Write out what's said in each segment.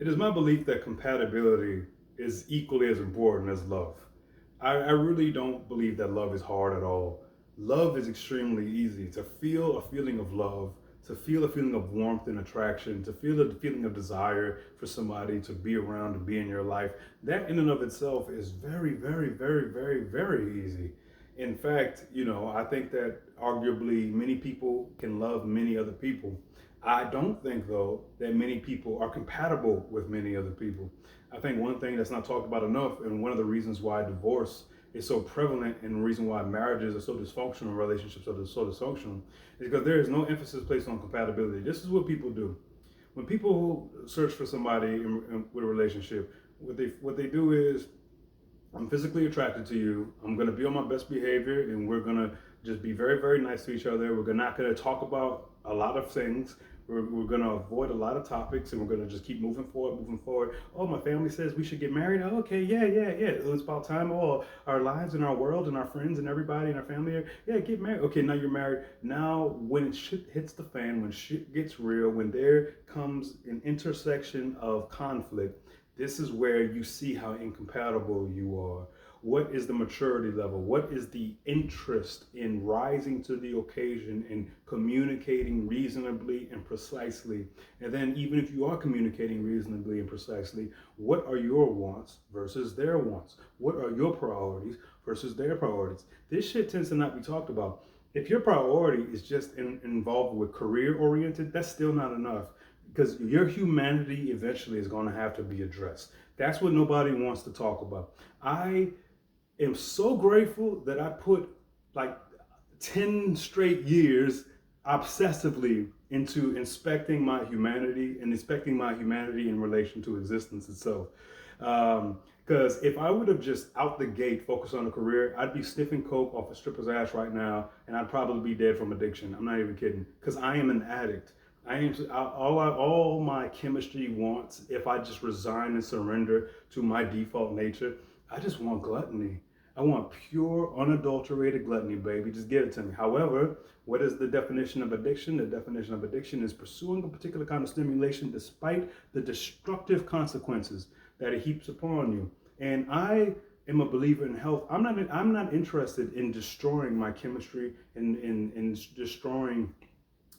It is my belief that compatibility is equally as important as love. I really don't believe that love is hard at all. Love is extremely easy. To feel a feeling of love, to feel a feeling of warmth and attraction, to feel a feeling of desire for somebody to be around, to be in your life, that in and of itself is very, very, very, very, very easy. In fact, I think that arguably many people can love many other people. I don't think, though, that many people are compatible with many other people. I think one thing that's not talked about enough, and one of the reasons why divorce is so prevalent, and the reason why marriages are so dysfunctional, relationships are so dysfunctional, is because there is no emphasis placed on compatibility. This is what people do. When people search for somebody with a relationship, what they do is, I'm physically attracted to you. I'm going to be on my best behavior, and we're going to just be very, very nice to each other. We're not going to talk about a lot of things. We're going to avoid a lot of topics, and we're going to just keep moving forward, moving forward. Oh, my family says we should get married. Oh, okay, yeah, yeah, yeah. It's about time. Oh, our lives and our world and our friends and everybody in our family are, yeah, get married. Okay, now you're married. Now, when shit hits the fan, when shit gets real, when there comes an intersection of conflict, this is where you see how incompatible you are. What is the maturity level? What is the interest in rising to the occasion and communicating reasonably and precisely? And then, even if you are communicating reasonably and precisely, what are your wants versus their wants? What are your priorities versus their priorities? This shit tends to not be talked about. If your priority is just involved with career oriented, that's still not enough, because your humanity eventually is going to have to be addressed. That's what nobody wants to talk about. I am so grateful that I put like 10 straight years obsessively into inspecting my humanity and inspecting my humanity in relation to existence itself. Because if I would have just out the gate focused on a career, I'd be sniffing coke off a stripper's ass right now, and I'd probably be dead from addiction. I'm not even kidding, because I am an addict. All my chemistry wants, if I just resign and surrender to my default nature, I just want gluttony. I want pure, unadulterated gluttony, baby. Just give it to me. However, what is the definition of addiction? The definition of addiction is pursuing a particular kind of stimulation despite the destructive consequences that it heaps upon you. And I am a believer in health. I'm not interested in destroying my chemistry and in destroying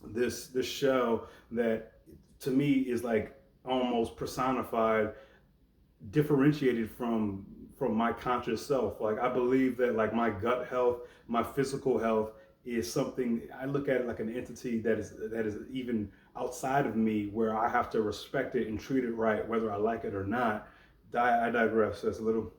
this shell that to me is like almost personified, differentiated from my conscious self. Like, I believe that like my gut health, my physical health is something I look at it like an entity that is even outside of me, where I have to respect it and treat it right, whether I like it or not. I digress. That's a little.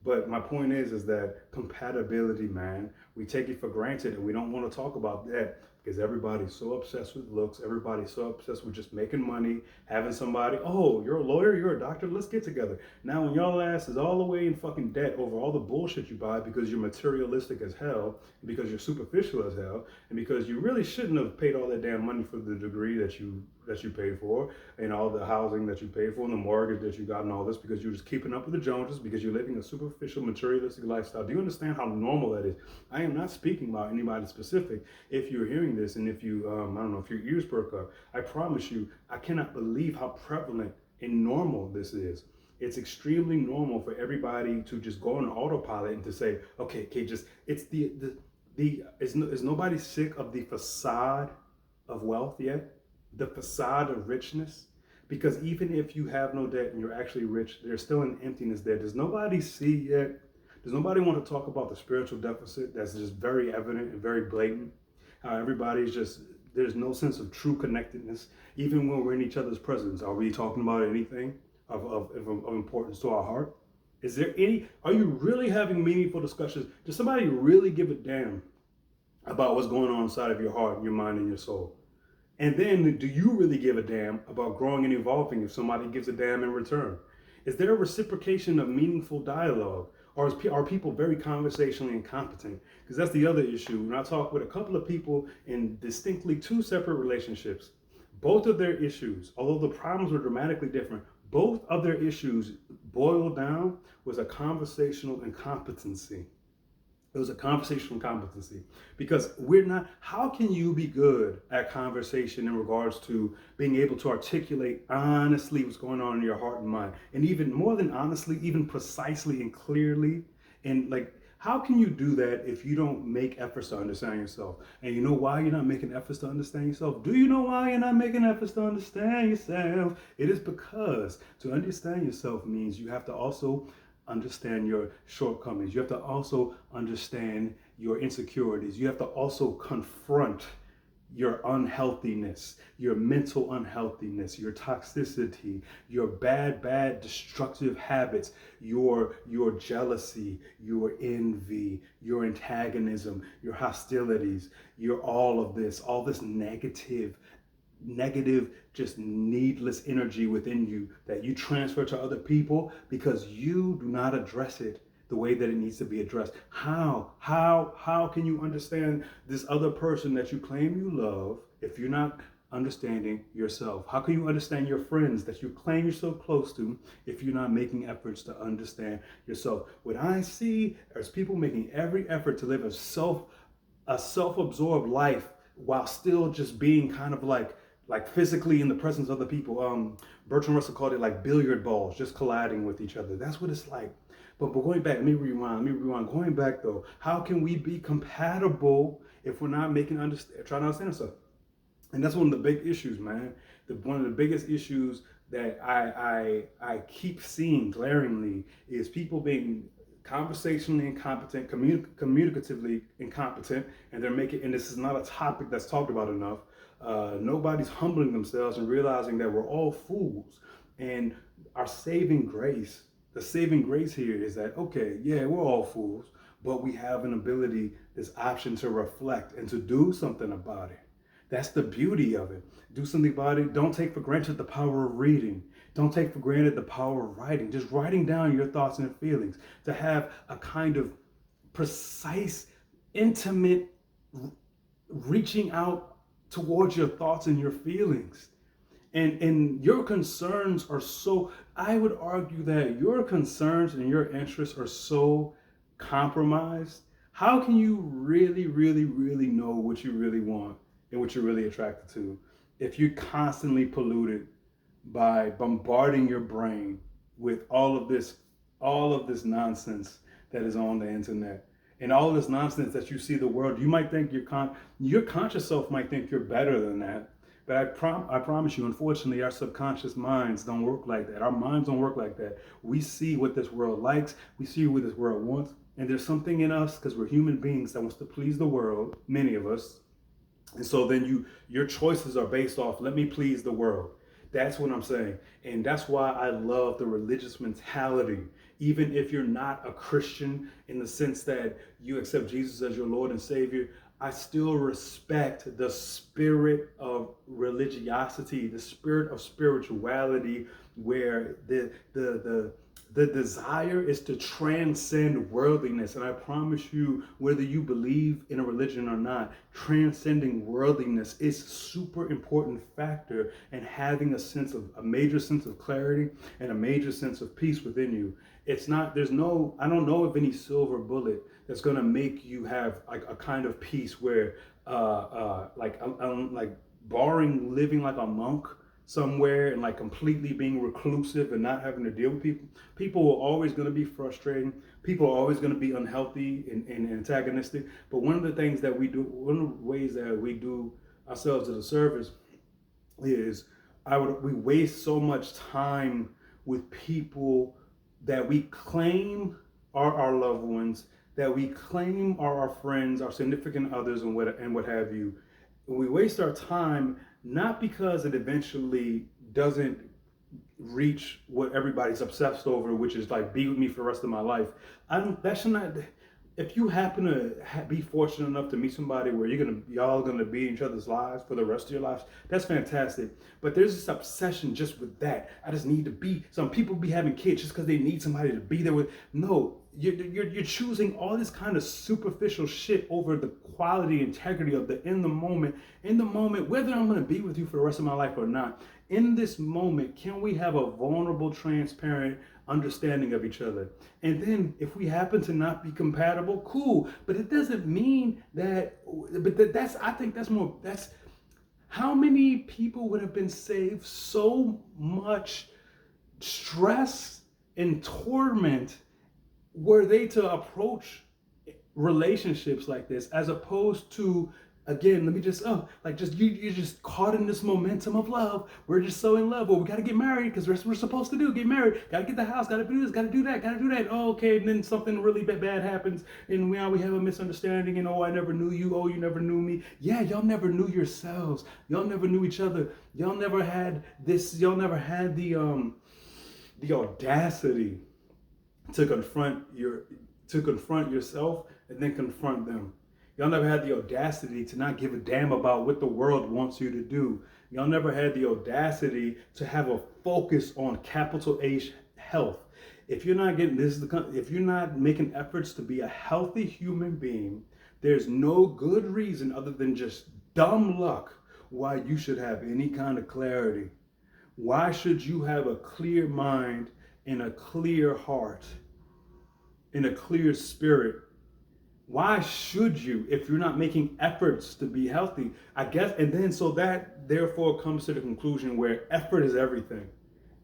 But my point is that compatibility, man, we take it for granted, and we don't want to talk about that because everybody's so obsessed with looks. Everybody's so obsessed with just making money, having somebody, oh, you're a lawyer, you're a doctor, let's get together. Now, when y'all ass is all the way in fucking debt over all the bullshit you buy because you're materialistic as hell, and because you're superficial as hell, and because you really shouldn't have paid all that damn money for the degree that you paid for, and all the housing that you paid for, and the mortgage that you got, and all this, because you're just keeping up with the Joneses, because you're living a superficial, materialistic lifestyle. Do you understand how normal that is? I am not speaking about anybody specific. If you're hearing this, and if you, I don't know, if your ears perk up, I promise you, I cannot believe how prevalent and normal this is. It's extremely normal for everybody to just go on autopilot and to say, okay, just, it's is nobody sick of the facade of wealth yet? The facade of richness? Because even if you have no debt and you're actually rich, there's still an emptiness there. Does nobody see yet? Does nobody want to talk about the spiritual deficit that's just very evident and very blatant? How everybody's just, there's no sense of true connectedness. Even when we're in each other's presence, are we talking about anything of importance to our heart? Is there are you really having meaningful discussions? Does somebody really give a damn about what's going on inside of your heart, your mind, and your soul? And then, do you really give a damn about growing and evolving if somebody gives a damn in return? Is there a reciprocation of meaningful dialogue? Or are people very conversationally incompetent? Because that's the other issue. When I talk with a couple of people in distinctly two separate relationships, both of their issues, although the problems were dramatically different, both of their issues boiled down was a conversational incompetency. It was a conversational competency, because we're not, how can you be good at conversation in regards to being able to articulate honestly what's going on in your heart and mind? And even more than honestly, even precisely and clearly. And like, how can you do that if you don't make efforts to understand yourself? And you know why you're not making efforts to understand yourself? Do you know why you're not making efforts to understand yourself? It is because to understand yourself means you have to also understand your shortcomings. You have to also understand your insecurities. You have to also confront your unhealthiness, your mental unhealthiness, your toxicity, your bad, destructive habits, your jealousy, your envy, your antagonism, your hostilities, your all this negative, just needless energy within you that you transfer to other people because you do not address it the way that it needs to be addressed. How can you understand this other person that you claim you love if you're not understanding yourself? How can you understand your friends that you claim you're so close to if you're not making efforts to understand yourself? What I see is people making every effort to live a self-absorbed life while still just being kind of like physically in the presence of other people. Bertrand Russell called it like billiard balls just colliding with each other. That's what it's like. But going back, let me rewind. Going back though, how can we be compatible if we're not trying to understand ourselves? And that's one of the big issues, man. One of the biggest issues that I keep seeing glaringly is people being conversationally incompetent, communicatively incompetent, and and this is not a topic that's talked about enough. Nobody's humbling themselves and realizing that we're all fools. And our saving grace, the saving grace here is that, okay, yeah, we're all fools, but we have an ability, this option to reflect and to do something about it. That's the beauty of it. Do something about it. Don't take for granted the power of reading. Don't take for granted the power of writing. Just writing down your thoughts and feelings, to have a kind of precise, intimate reaching out towards your thoughts and your feelings. And your concerns are so, I would argue that your concerns and your interests are so compromised. How can you really, really, really know what you really want and what you're really attracted to if you're constantly polluted by bombarding your brain with all of this nonsense that is on the internet? And all of this nonsense that you see the world, you might think your conscious self might think you're better than that. But I promise you, unfortunately, our subconscious minds don't work like that. Our minds don't work like that. We see what this world likes. We see what this world wants. And there's something in us, because we're human beings, that wants to please the world, many of us. And so then your choices are based off, let me please the world. That's what I'm saying. And that's why I love the religious mentality. Even if you're not a Christian in the sense that you accept Jesus as your Lord and Savior, I still respect the spirit of religiosity, the spirit of spirituality, where the desire is to transcend worldliness. And I promise you, whether you believe in a religion or not, transcending worldliness is a super important factor in having a major sense of clarity and a major sense of peace within you. I don't know of any silver bullet that's going to make you have like a kind of peace where like barring living like a monk somewhere and like completely being reclusive and not having to deal with people are always going to be frustrating. People are always going to be unhealthy and antagonistic. But one of the ways that we do ourselves as a service is we waste so much time with people that we claim are our loved ones, that we claim are our friends, our significant others, and what have you. We waste our time not because it eventually doesn't reach what everybody's obsessed over, which is like, be with me for the rest of my life. That should not. If you happen to be fortunate enough to meet somebody where y'all gonna be in each other's lives for the rest of your lives, that's fantastic. But there's this obsession just with that. I just need to be. Some people be having kids just because they need somebody to be there with. No, you're choosing all this kind of superficial shit over the quality, integrity of in the moment, whether I'm gonna be with you for the rest of my life or not. in this moment, can we have a vulnerable, transparent understanding of each other? And then if we happen to not be compatible, cool. But it doesn't mean that, that's, I think that's how many people would have been saved so much stress and torment were they to approach relationships like this, as opposed to, again, let me just you're just caught in this momentum of love. We're just so in love. Well, we got to get married because that's what we're supposed to do. Get married. Got to get the house. Got to do this. Got to do that. Got to do that. Oh, okay. And then something really bad happens, and we have a misunderstanding. And oh, I never knew you. Oh, you never knew me. Yeah, y'all never knew yourselves. Y'all never knew each other. Y'all never had this. Y'all never had the audacity to confront yourself and then confront them. Y'all never had the audacity to not give a damn about what the world wants you to do. Y'all never had the audacity to have a focus on capital H health. If you're not getting if you're not making efforts to be a healthy human being, there's no good reason other than just dumb luck why you should have any kind of clarity. Why should you have a clear mind and a clear heart and a clear spirit? Why should you if you're not making efforts to be healthy? I guess, and then so that therefore comes to the conclusion where effort is everything.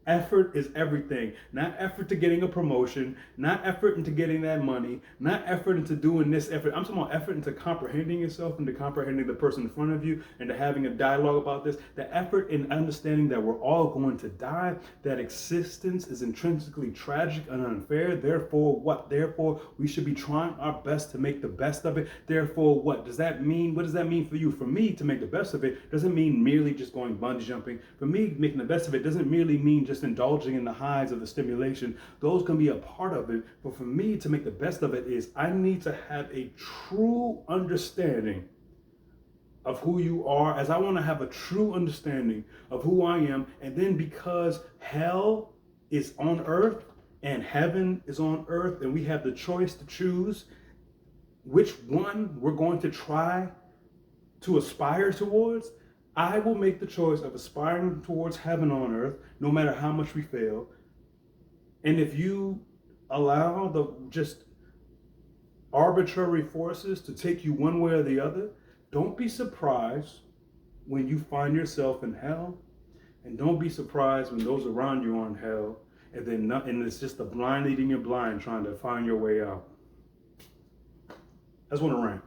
Effort is everything. Not effort to getting a promotion, not effort into getting that money, not effort into doing this effort. I'm talking about effort into comprehending yourself, into comprehending the person in front of you, and to having a dialogue about this. The effort in understanding that we're all going to die, that existence is intrinsically tragic and unfair. Therefore, what? Therefore, we should be trying our best to make the best of it. Therefore, what does that mean? What does that mean for you? For me, to make the best of it doesn't mean merely just going bungee jumping. For me, making the best of it doesn't merely mean just indulging in the highs of the stimulation. Those can be a part of it, but for me to make the best of it is I need to have a true understanding of who you are, as I want to have a true understanding of who I am. And then because hell is on earth and heaven is on earth, and we have the choice to choose which one we're going to try to aspire towards, I will make the choice of aspiring towards heaven on earth, no matter how much we fail. And if you allow the just arbitrary forces to take you one way or the other, don't be surprised when you find yourself in hell. And don't be surprised when those around you are in hell. And it's just the blind leading you blind trying to find your way out. I just want to rant.